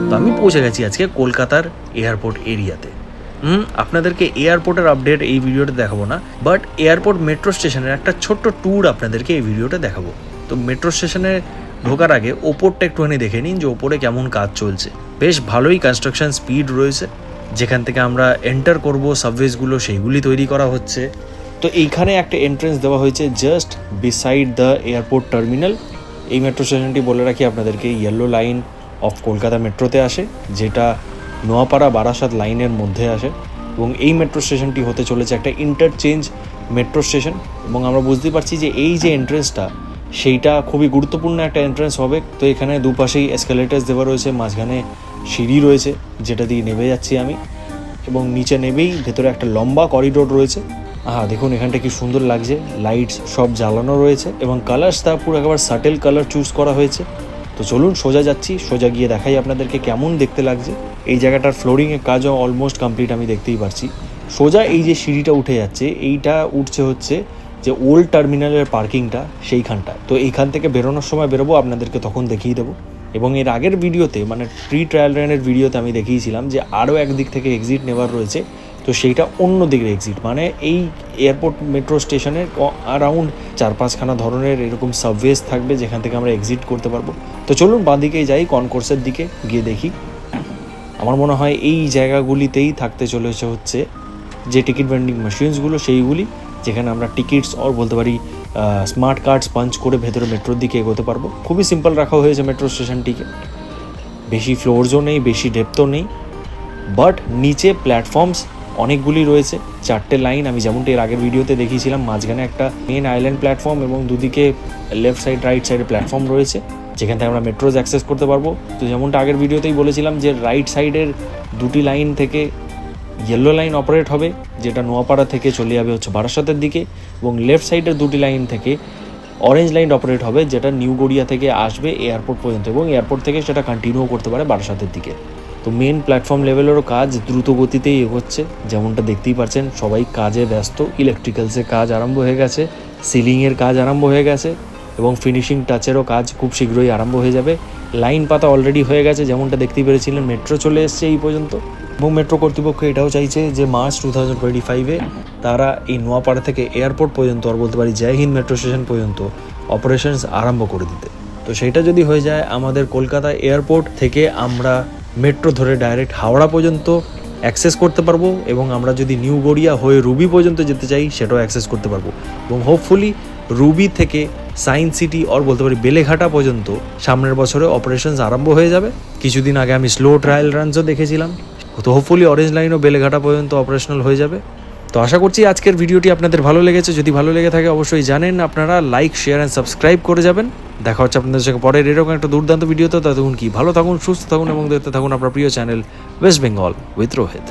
তো আমি পৌঁছে গেছি আজকে কলকাতার এয়ারপোর্ট এরিয়াতে। আপনাদেরকে এয়ারপোর্টের আপডেট এই ভিডিওতে দেখাবো না, বাট এয়ারপোর্ট মেট্রো স্টেশনের একটা ছোট্ট ট্যুর আপনাদেরকে এই ভিডিওতে দেখাবো। তো মেট্রো স্টেশনে ঢোকার আগে ওপরটা একটুখানি দেখে নিন যে ওপরে কেমন কাজ চলছে। বেশ ভালোই কনস্ট্রাকশন স্পিড রয়েছে। যেখান থেকে আমরা এন্টার করব সাবওয়েজগুলো সেইগুলি তৈরি করা হচ্ছে। তো এইখানে একটা এন্ট্রেন্স দেওয়া হয়েছে just beside the airport terminal. এই মেট্রো স্টেশনটি বলে রাখি আপনাদেরকে ইয়েলো লাইন অফ কলকাতা মেট্রোতে আসে, যেটা নোয়াপাড়া বারাসাত লাইনের মধ্যে আসে। এবং এই মেট্রো স্টেশনটি হতে চলেছে একটা ইন্টারচেঞ্জ মেট্রো স্টেশন। এবং আমরা বুঝতে পারছি যে এই যে এন্ট্রেন্সটা সেইটা খুবই গুরুত্বপূর্ণ একটা এন্ট্রেন্স হবে। তো এখানে দুপাশেই এসকেলেটার্স দেওয়া রয়েছে, মাঝখানে সিঁড়ি রয়েছে যেটা দিয়ে নেমে যাচ্ছি আমি, এবং নিচে নেবেই ভেতরে একটা লম্বা করিডোর রয়েছে। দেখুন এখানটা কি সুন্দর লাগছে, লাইটস সব জ্বালানো রয়েছে এবং কালার্সটা পুরো একেবারে সাটেল কালার চুজ করা হয়েছে। তো চলুন সোজা যাচ্ছি, সোজা গিয়ে দেখাই আপনাদেরকে কেমন দেখতে লাগছে। এই জায়গাটার ফ্লোরিংয়ের কাজও অলমোস্ট কমপ্লিট আমি দেখতেই পারছি। সোজা এই যে সিঁড়িটা উঠে যাচ্ছে, এইটা উঠছে হচ্ছে যে ওল্ড টার্মিনালের পার্কিংটা সেইখানটায়। তো এইখান থেকে বেরোনোর সময় বেরোবো, আপনাদেরকে তখন দেখিয়ে দেবো। এবং এর আগের ভিডিওতে মানে প্রি ট্রায়াল রানের ভিডিওতে আমি দেখিয়েছিলাম যে আরও একদিক থেকে এক্সিট নেওয়ার রয়েছে। তো সেইটা অন্য দিকের এক্সিট, মানে এই এয়ারপোর্ট মেট্রো স্টেশনের অ্যারাউন্ড 4-5খানা ধরনের এরকম সাবওয়েজ থাকবে যেখান থেকে আমরা এক্সিট করতে পারবো। তো চলুন বাঁ দিকেই যাই, কনকোর্সের দিকে গিয়ে দেখি। আমার মনে হয় এই জায়গাগুলিতেই থাকতে চলেছে হচ্ছে যে টিকিট ভেন্ডিং মেশিনসগুলো, সেইগুলি যেখানে আমরা টিকিটস আর বলতে পারি স্মার্ট কার্ডস পাঞ্চ করে ভেতরে মেট্রোর দিকে এগোতে পারবো। খুবই সিম্পল রাখা হয়েছে মেট্রো স্টেশনটিকে, বেশি ফ্লোরসও নেই, বেশি ডেপথও নেই, বাট নিচে প্ল্যাটফর্মস অনেকগুলি রয়েছে, 4টে লাইন। আমি যেমনটা এর আগের ভিডিওতে দেখিয়েছিলাম, মাঝখানে একটা মেন আইল্যান্ড প্ল্যাটফর্ম এবং দুদিকে লেফট সাইড রাইট সাইডে প্ল্যাটফর্ম রয়েছে যেখান থেকে আমরা মেট্রোজ অ্যাক্সেস করতে পারবো। তো যেমনটা আগের ভিডিওতেই বলেছিলাম যে রাইট সাইডের দুটি লাইন থেকে ইয়েলো লাইন অপারেট হবে, যেটা নোয়াপাড়া থেকে চলে যাবে হচ্ছে বারাসাতের দিকে, এবং লেফট সাইডের দুটি লাইন থেকে অরেঞ্জ লাইন অপারেট হবে, যেটা নিউ গড়িয়া থেকে আসবে এয়ারপোর্ট পর্যন্ত, এবং এয়ারপোর্ট থেকে সেটা কন্টিনিউ করতে পারে বারাসাতের দিকে। তো মেন প্ল্যাটফর্ম লেভেলেরও কাজ দ্রুত গতিতেই এগোচ্ছে, যেমনটা দেখতেই পাচ্ছেন। সবাই কাজে ব্যস্ত, ইলেকট্রিক্যালসের কাজ আরম্ভ হয়ে গেছে, সিলিংয়ের কাজ আরম্ভ হয়ে গেছে, এবং ফিনিশিং টাচেরও কাজ খুব শীঘ্রই আরম্ভ হয়ে যাবে। লাইন পাতা অলরেডি হয়ে গেছে, যেমনটা দেখতেই পেরেছিলেন। মেট্রো চলে এসছে এই পর্যন্ত, এবং মেট্রো কর্তৃপক্ষ এটাও চাইছে যে মার্চ 2025-এ তারা এই নোয়াপাড়া থেকে এয়ারপোর্ট পর্যন্ত, আর বলতে পারি জয় হিন্দ মেট্রো স্টেশন পর্যন্ত অপারেশনস আরম্ভ করে দিতে। তো সেইটা যদি হয়ে যায়, আমাদের কলকাতা এয়ারপোর্ট থেকে আমরা মেট্রো ধরে ডাইরেক্ট হাওড়া পর্যন্ত অ্যাক্সেস করতে পারবো, এবং আমরা যদি নিউ গড়িয়া হয়ে রুবি পর্যন্ত যেতে চাই সেটাও অ্যাক্সেস করতে পারবো। এবং হোপফুলি রুবি থেকে সায়েন্স সিটি আর বলতে পারি বেলেঘাটা পর্যন্ত সামনের বছরে অপারেশনস আরম্ভ হয়ে যাবে। কিছুদিন আগে আমি স্লো ট্রায়াল রানসও দেখেছিলাম। তো হোপফুলি অরেঞ্জ লাইনও বেলেঘাটা পর্যন্ত অপারেশনাল হয়ে যাবে। তো আশা করছি আজকের ভিডিওটি আপনাদের ভালো লেগেছে। যদি ভালো লেগে থাকে অবশ্যই জানেন আপনারা লাইক, শেয়ার অ্যান্ড সাবস্ক্রাইব করে যাবেন। দেখা হচ্ছে আপনাদের সাথে পরের এরকম একটা দুর্দান্ত ভিডিওতে। ততক্ষণ কি ভালো থাকুন, সুস্থ থাকুন এবং দেখতে থাকুন আপনার প্রিয় channel West Bengal with Rohit.